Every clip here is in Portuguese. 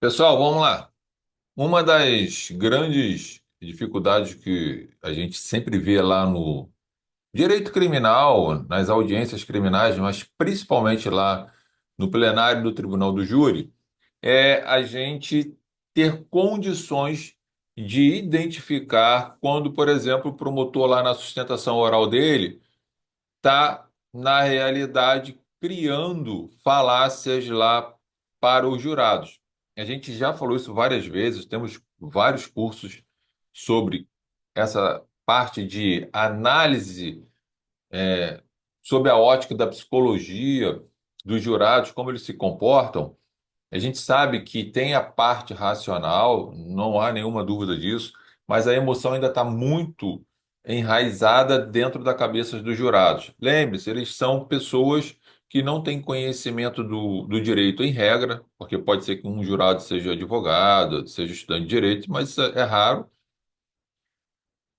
Pessoal, vamos lá. Uma das grandes dificuldades que a gente sempre vê lá no direito criminal, nas audiências criminais, mas principalmente lá no plenário do Tribunal do Júri, é a gente ter condições de identificar quando, por exemplo, o promotor lá na sustentação oral dele está, na realidade, criando falácias lá para os jurados. A gente já falou isso várias vezes, temos vários cursos sobre essa parte de análise sob a ótica da psicologia dos jurados, como eles se comportam. A gente sabe que tem a parte racional, não há nenhuma dúvida disso, mas a emoção ainda está muito enraizada dentro da cabeça dos jurados. Lembre-se, eles são pessoas que não têm conhecimento do direito em regra, porque pode ser que um jurado seja advogado, seja estudante de direito, mas isso é raro.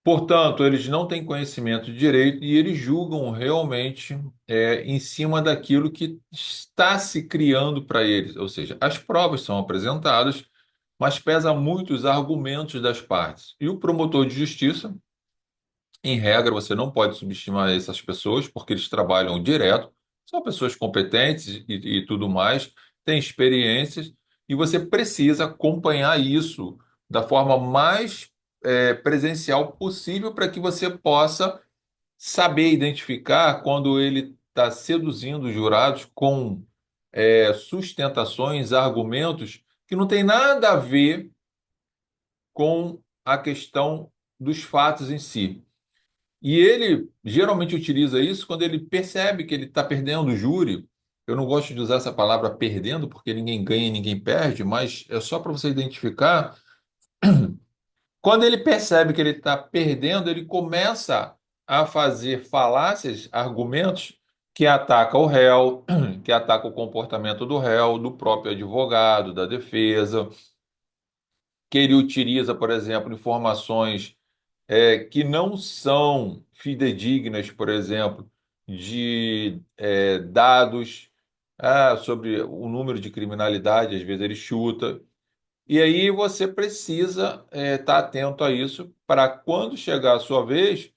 Portanto, eles não têm conhecimento de direito e eles julgam realmente em cima daquilo que está se criando para eles. Ou seja, as provas são apresentadas, mas pesa muito os argumentos das partes. E o promotor de justiça, em regra, você não pode subestimar essas pessoas, porque eles trabalham direto, são pessoas competentes e tudo mais, têm experiências, e você precisa acompanhar isso da forma mais presencial possível para que você possa saber identificar quando ele está seduzindo os jurados com sustentações, argumentos que não tem nada a ver com a questão dos fatos em si. E ele geralmente utiliza isso quando ele percebe que ele está perdendo o júri. Eu não gosto de usar essa palavra perdendo, porque ninguém ganha e ninguém perde, mas é só para você identificar. Quando ele percebe que ele está perdendo, ele começa a fazer falácias, argumentos que atacam o réu, que atacam o comportamento do réu, do próprio advogado, da defesa, que ele utiliza, por exemplo, informações que não são fidedignas, por exemplo, de dados sobre o número de criminalidade, às vezes ele chuta. E aí você precisa estar atento a isso para quando chegar a sua vez,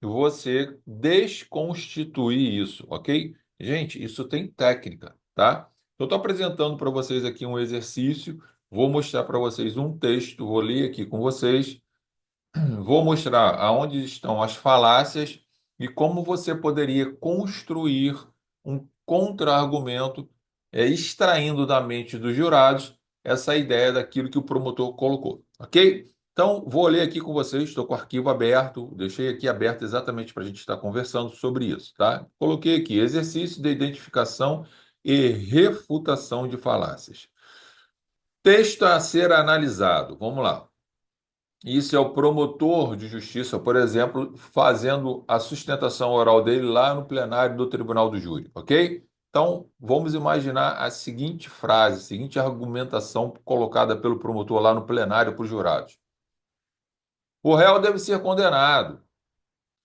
você desconstituir isso, ok? Gente, isso tem técnica, tá? Eu estou apresentando para vocês aqui um exercício, vou mostrar para vocês um texto, vou ler aqui com vocês. Vou mostrar aonde estão as falácias e como você poderia construir um contra-argumento, extraindo da mente dos jurados essa ideia daquilo que o promotor colocou, ok? Então, vou ler aqui com vocês, estou com o arquivo aberto, deixei aqui aberto exatamente para a gente estar conversando sobre isso, tá? Coloquei aqui exercício de identificação e refutação de falácias. Texto a ser analisado. Vamos lá. Isso é o promotor de justiça, por exemplo, fazendo a sustentação oral dele lá no plenário do Tribunal do Júri, ok? Então, vamos imaginar a seguinte frase, a seguinte argumentação colocada pelo promotor lá no plenário para os jurados. O réu deve ser condenado.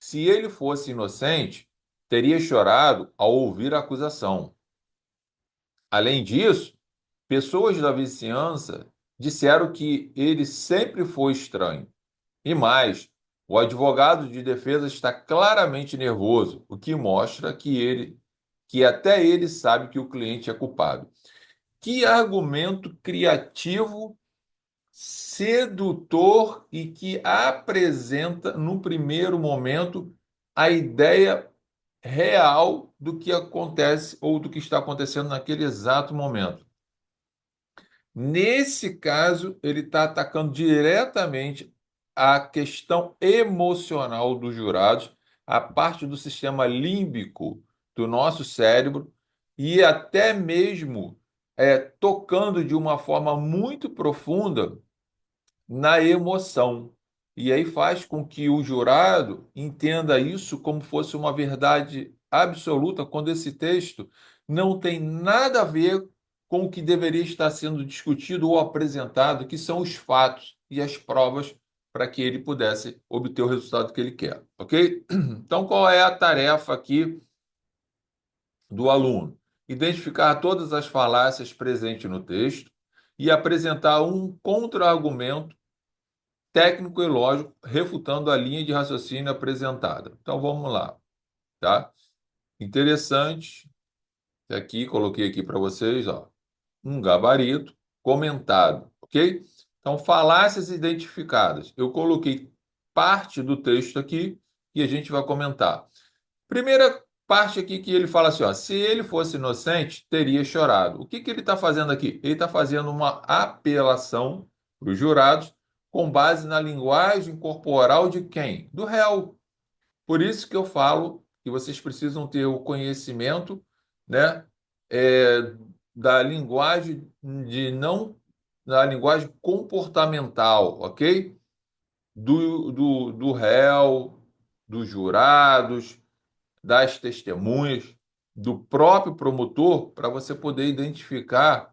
Se ele fosse inocente, teria chorado ao ouvir a acusação. Além disso, pessoas da vizinhança disseram que ele sempre foi estranho. E mais, o advogado de defesa está claramente nervoso, o que mostra que até ele sabe que o cliente é culpado. Que argumento criativo, sedutor e que apresenta no primeiro momento a ideia real do que acontece ou do que está acontecendo naquele exato momento. Nesse caso, ele está atacando diretamente a questão emocional dos jurados, a parte do sistema límbico do nosso cérebro e até mesmo tocando de uma forma muito profunda na emoção. E aí faz com que o jurado entenda isso como fosse uma verdade absoluta, quando esse texto não tem nada a ver com o que deveria estar sendo discutido ou apresentado, que são os fatos e as provas para que ele pudesse obter o resultado que ele quer, ok? Então, qual é a tarefa aqui do aluno? Identificar todas as falácias presentes no texto, e apresentar um contra-argumento técnico e lógico refutando a linha de raciocínio apresentada. Então vamos lá, tá? Interessante. Aqui coloquei aqui para vocês, ó, um gabarito comentado, ok? Então falácias identificadas. Eu coloquei parte do texto aqui e a gente vai comentar. Primeira parte aqui que ele fala assim, ó, se ele fosse inocente, teria chorado. O que que ele está fazendo aqui? Ele está fazendo uma apelação para os jurados com base na linguagem corporal de quem? Do réu. Por isso que eu falo que vocês precisam ter o conhecimento, né, é, da linguagem de não, da linguagem comportamental, ok? Do réu, dos jurados, das testemunhas, do próprio promotor, para você poder identificar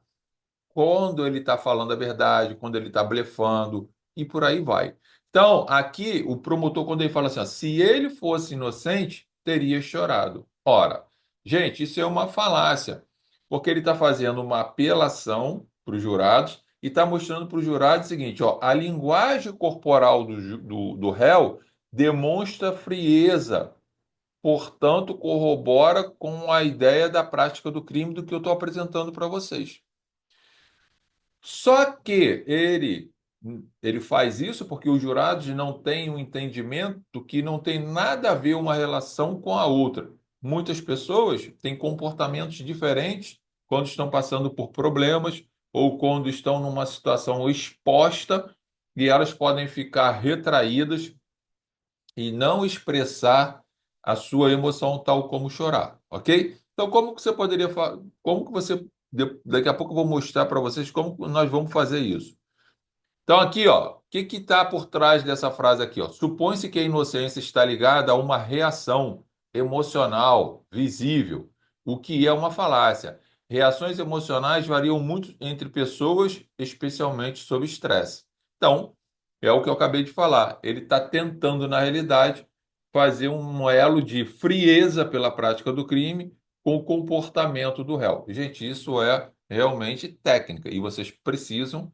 quando ele está falando a verdade, quando ele está blefando e por aí vai. Então, aqui, o promotor, quando ele fala assim, ó, se ele fosse inocente, teria chorado. Ora, gente, isso é uma falácia, porque ele está fazendo uma apelação para os jurados e está mostrando para os jurados o seguinte, ó, a linguagem corporal do réu demonstra frieza, portanto, corrobora com a ideia da prática do crime do que eu estou apresentando para vocês. Só que ele faz isso porque os jurados não têm um entendimento que não tem nada a ver uma relação com a outra. Muitas pessoas têm comportamentos diferentes quando estão passando por problemas ou quando estão numa situação exposta e elas podem ficar retraídas e não expressar a sua emoção tal como chorar, ok? Então, como que você poderia, como que você, daqui a pouco eu vou mostrar para vocês como nós vamos fazer isso. Então, aqui, ó, o que está por trás dessa frase aqui, ó? Supõe-se que a inocência está ligada a uma reação emocional visível, o que é uma falácia. Reações emocionais variam muito entre pessoas, especialmente sob estresse. Então, é o que eu acabei de falar. Ele está tentando, na realidade, fazer um elo de frieza pela prática do crime com o comportamento do réu. Gente, isso é realmente técnica e vocês precisam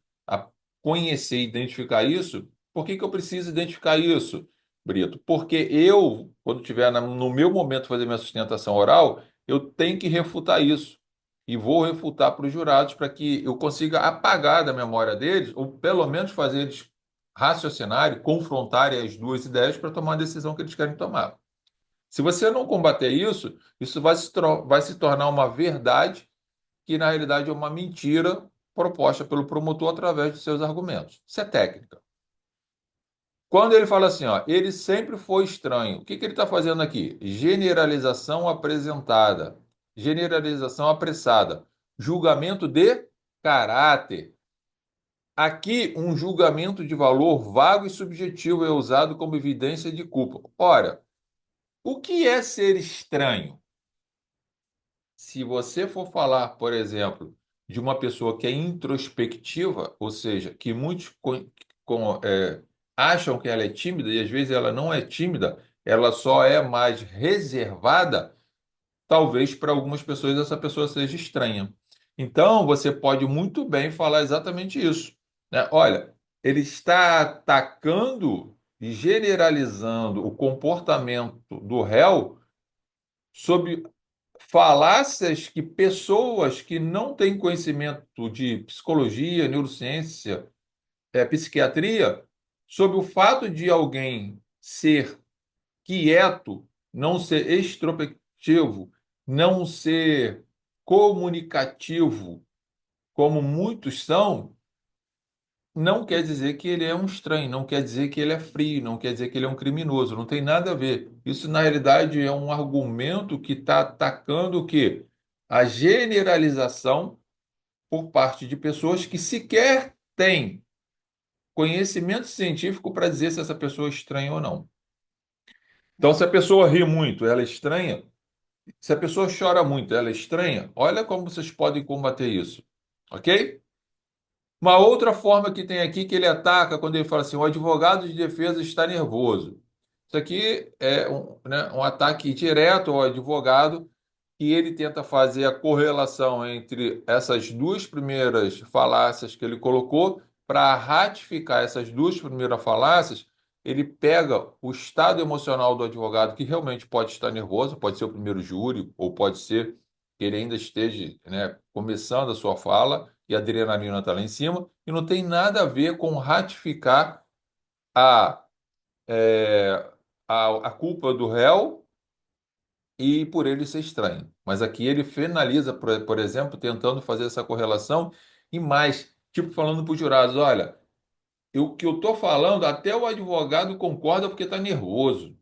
conhecer e identificar isso. Por que que eu preciso identificar isso, Brito? Porque eu, quando estiver no meu momento de fazer minha sustentação oral, eu tenho que refutar isso. E vou refutar para os jurados para que eu consiga apagar da memória deles, ou pelo menos fazer eles raciocinarem, confrontarem as duas ideias para tomar a decisão que eles querem tomar. Se você não combater isso, isso vai se tornar uma verdade que na realidade é uma mentira proposta pelo promotor através dos seus argumentos. Isso é técnica. Quando ele fala assim, ó, ele sempre foi estranho, o que que ele está fazendo aqui? Generalização apresentada, generalização apressada, julgamento de caráter. Aqui, um julgamento de valor vago e subjetivo é usado como evidência de culpa. Ora, o que é ser estranho? Se você for falar, por exemplo, de uma pessoa que é introspectiva, ou seja, que muitos acham que ela é tímida e às vezes ela não é tímida, ela só é mais reservada, talvez para algumas pessoas essa pessoa seja estranha. Então, você pode muito bem falar exatamente isso, né? Olha, ele está atacando e generalizando o comportamento do réu sob falácias que pessoas que não têm conhecimento de psicologia, neurociência, psiquiatria, sobre o fato de alguém ser quieto, não ser extrospectivo, não ser comunicativo, como muitos são, não quer dizer que ele é um estranho, não quer dizer que ele é frio, não quer dizer que ele é um criminoso, não tem nada a ver. Isso, na realidade, é um argumento que está atacando o quê? A generalização por parte de pessoas que sequer têm conhecimento científico para dizer se essa pessoa é estranha ou não. Então, se a pessoa ri muito, ela é estranha. Se a pessoa chora muito, ela é estranha. Olha como vocês podem combater isso, ok? Uma outra forma que tem aqui que ele ataca quando ele fala assim, o advogado de defesa está nervoso. Isso aqui é um, né, um ataque direto ao advogado que ele tenta fazer a correlação entre essas duas primeiras falácias que ele colocou. Para ratificar essas duas primeiras falácias, ele pega o estado emocional do advogado, que realmente pode estar nervoso, pode ser o primeiro júri, ou pode ser que ele ainda esteja, né, começando a sua fala e a adrenalina está lá em cima, e não tem nada a ver com ratificar a, é, a culpa do réu e por ele ser estranho. Mas aqui ele finaliza, por exemplo, tentando fazer essa correlação e mais, tipo falando para os jurados, olha, o que eu estou falando, até o advogado concorda porque está nervoso.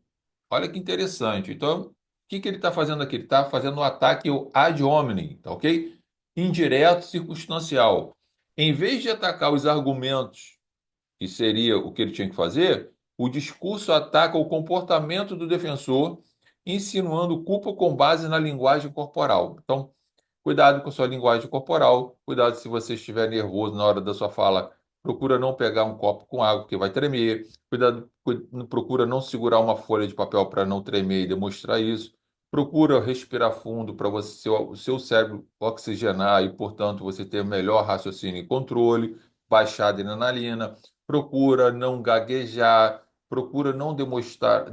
Olha que interessante. Então, o que que ele está fazendo aqui? Ele está fazendo um ataque ao ad hominem, tá ok? Indireto, circunstancial. Em vez de atacar os argumentos, que seria o que ele tinha que fazer, o discurso ataca o comportamento do defensor, insinuando culpa com base na linguagem corporal. Então, cuidado com sua linguagem corporal, cuidado se você estiver nervoso na hora da sua fala, procura não pegar um copo com água que vai tremer, cuidado, procura não segurar uma folha de papel para não tremer e demonstrar isso. Procura respirar fundo para você, o seu cérebro oxigenar e, portanto, você ter melhor raciocínio e controle, baixar a adrenalina. Procura não gaguejar, procura não demonstrar,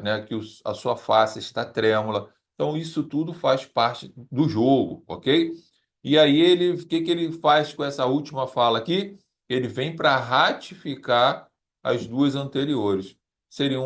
né, que a sua face está trêmula. Então, isso tudo faz parte do jogo, ok? E aí, o que que ele faz com essa última fala aqui? Ele vem para ratificar as duas anteriores. Seria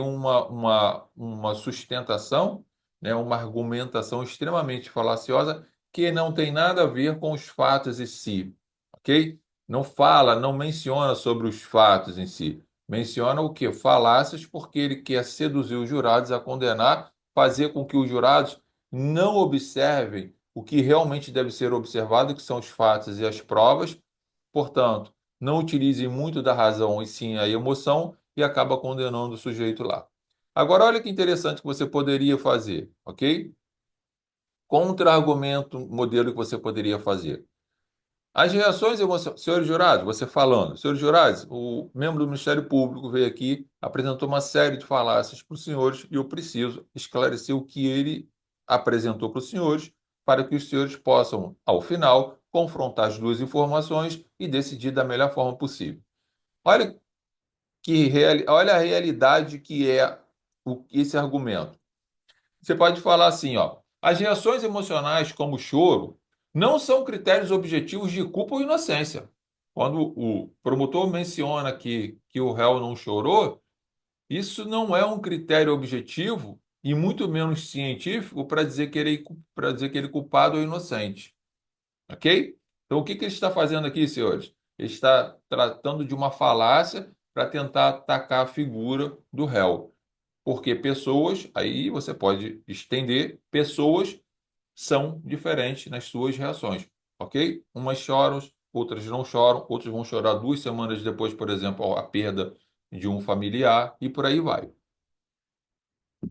uma sustentação, né, uma argumentação extremamente falaciosa que não tem nada a ver com os fatos em si, ok? Não fala, não menciona sobre os fatos em si. Menciona o quê? Falácias, porque ele quer seduzir os jurados a condenar, fazer com que os jurados não observem o que realmente deve ser observado, que são os fatos e as provas. Portanto, não utilize muito da razão e sim a emoção e acaba condenando o sujeito lá. Agora, olha que interessante que você poderia fazer, ok? Contra-argumento, modelo que você poderia fazer. As reações emocionais. Senhores jurados, você falando. Senhores jurados, o membro do Ministério Público veio aqui, apresentou uma série de falácias para os senhores e eu preciso esclarecer o que ele apresentou para os senhores, para que os senhores possam, ao final, confrontar as duas informações e decidir da melhor forma possível. Olha olha a realidade que é esse argumento. Você pode falar assim, ó, as reações emocionais, como o choro, não são critérios objetivos de culpa ou inocência. Quando o promotor menciona que o réu não chorou, isso não é um critério objetivo e muito menos científico para dizer que ele é culpado ou inocente, ok? Então, o que que ele está fazendo aqui, senhores? Ele está tratando de uma falácia para tentar atacar a figura do réu. Porque pessoas, aí você pode estender, pessoas são diferentes nas suas reações, ok? Umas choram, outras não choram, outras vão chorar 2 semanas depois, por exemplo, a perda de um familiar e por aí vai.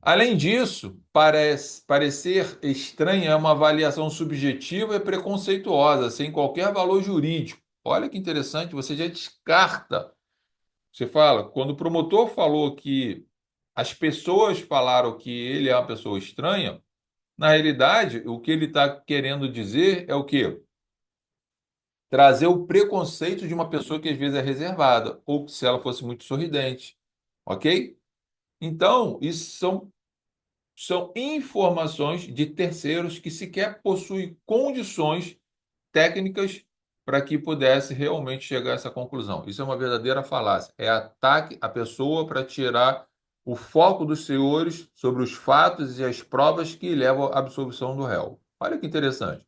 Além disso, parecer estranha é uma avaliação subjetiva e preconceituosa, sem qualquer valor jurídico. Olha que interessante, você já descarta. Você fala, quando o promotor falou que as pessoas falaram que ele é uma pessoa estranha, na realidade, o que ele está querendo dizer é o quê? Trazer o preconceito de uma pessoa que às vezes é reservada, ou se ela fosse muito sorridente, ok? Então, isso são informações de terceiros que sequer possuem condições técnicas para que pudesse realmente chegar a essa conclusão. Isso é uma verdadeira falácia. É ataque à pessoa para tirar o foco dos senhores sobre os fatos e as provas que levam à absolvição do réu. Olha que interessante.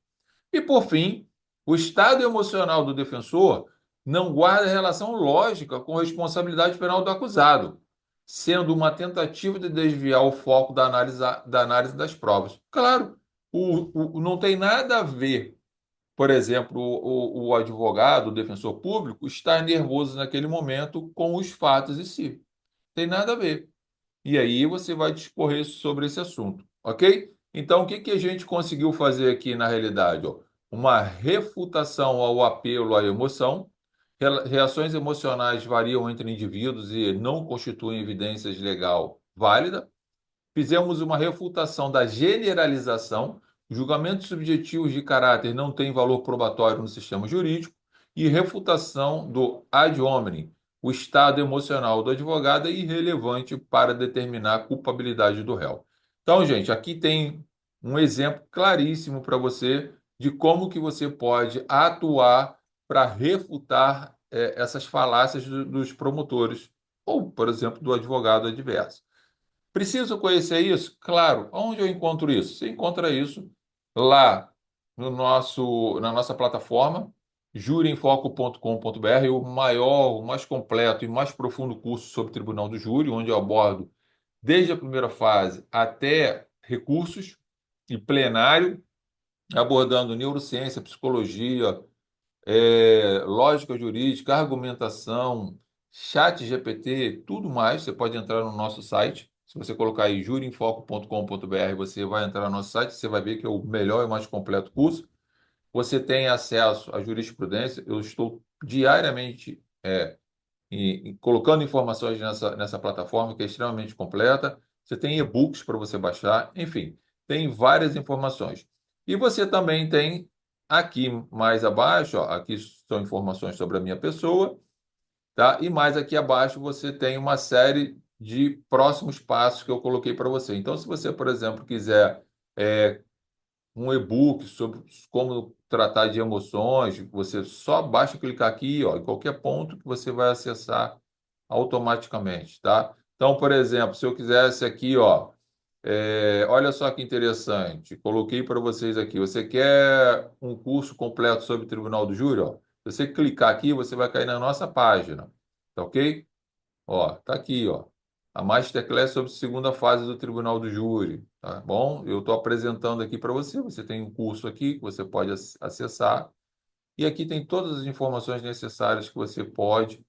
E, por fim, o estado emocional do defensor não guarda relação lógica com a responsabilidade penal do acusado, sendo uma tentativa de desviar o foco da análise das provas. Claro, não tem nada a ver, por exemplo, o advogado, o defensor público, estar nervoso naquele momento com os fatos em si. Tem nada a ver. E aí você vai discorrer sobre esse assunto, ok? Então, o que que a gente conseguiu fazer aqui na realidade? Ó? Uma refutação ao apelo à emoção. Reações emocionais variam entre indivíduos e não constituem evidências legal válida. fizemos uma refutação da generalização, julgamentos subjetivos de caráter não têm valor probatório no sistema jurídico, e refutação do ad hominem, o estado emocional do advogado é irrelevante para determinar a culpabilidade do réu. Então, gente, aqui tem um exemplo claríssimo para você de como que você pode atuar para refutar essas falácias dos promotores ou, por exemplo, do advogado adverso. Preciso conhecer isso? Claro. Onde eu encontro isso? Você encontra isso lá no na nossa plataforma, juriemfoco.com.br, o maior, o mais completo e mais profundo curso sobre Tribunal do Júri, onde eu abordo desde a primeira fase até recursos e plenário, abordando neurociência, psicologia, lógica jurídica, argumentação, chat GPT, tudo mais. Você pode entrar no nosso site. Se você colocar aí juriemfoco.com.br, você vai entrar no nosso site, você vai ver que é o melhor e mais completo curso. Você tem acesso à jurisprudência. Eu estou diariamente colocando informações nessa plataforma que é extremamente completa. Você tem e-books para você baixar, enfim, tem várias informações. E você também tem aqui mais abaixo, ó, aqui são informações sobre a minha pessoa, tá? E mais aqui abaixo você tem uma série de próximos passos que eu coloquei para você. Então, se você, por exemplo, quiser um e-book sobre como tratar de emoções, você só basta clicar aqui, ó, em qualquer ponto que você vai acessar automaticamente, tá? Então, por exemplo, se eu quisesse aqui, ó, olha só que interessante, coloquei para vocês aqui. Você quer um curso completo sobre Tribunal do Júri? Ó, se você clicar aqui, você vai cair na nossa página, tá ok? Ó, tá aqui, ó. A Masterclass sobre segunda fase do Tribunal do Júri, tá bom? Eu estou apresentando aqui para você. Você tem um curso aqui que você pode acessar. E aqui tem todas as informações necessárias que você pode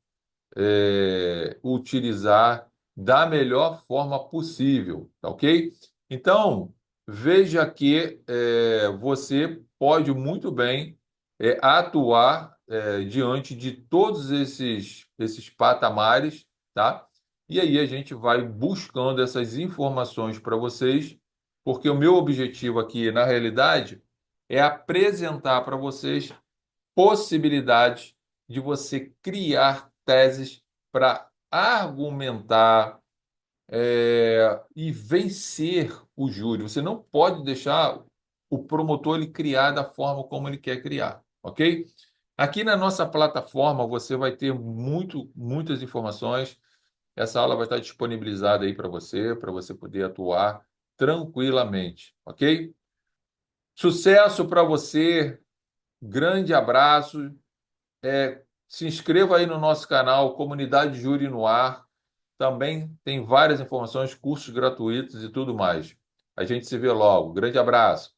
utilizar da melhor forma possível, tá ok? Então, veja que você pode muito bem atuar diante de todos esses patamares, tá? E aí a gente vai buscando essas informações para vocês, porque o meu objetivo aqui, na realidade, é apresentar para vocês possibilidades de você criar teses para argumentar e vencer o júri. Você não pode deixar o promotor ele criar da forma como ele quer criar, ok? Aqui na nossa plataforma você vai ter muitas informações. Essa aula vai estar disponibilizada aí para você poder atuar tranquilamente, ok? Sucesso para você, grande abraço. Se inscreva aí no nosso canal Comunidade Júri no Ar. Também tem várias informações, cursos gratuitos e tudo mais. A gente se vê logo. Grande abraço.